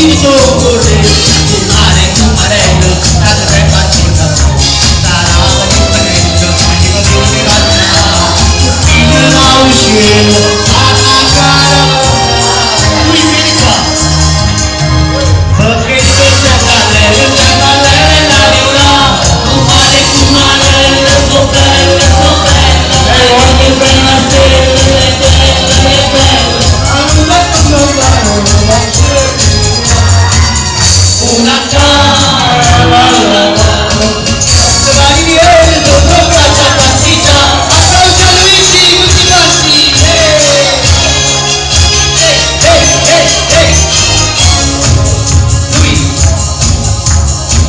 ti soccorre, tu mare, tu marello, tanto tempo ascolta, sarà la differenza, di cosa mi parla, il nausceo, a cara, lui vieni qua, perché se c'è callere la luna, tu mare, so bella, e ogni bella stelle, una cara se va di miele sotto braccia partita applausi a Luigi tutti quanti lui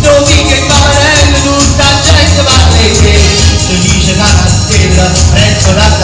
non dica che camarello tutta gente va a lei se dice che una stella presso la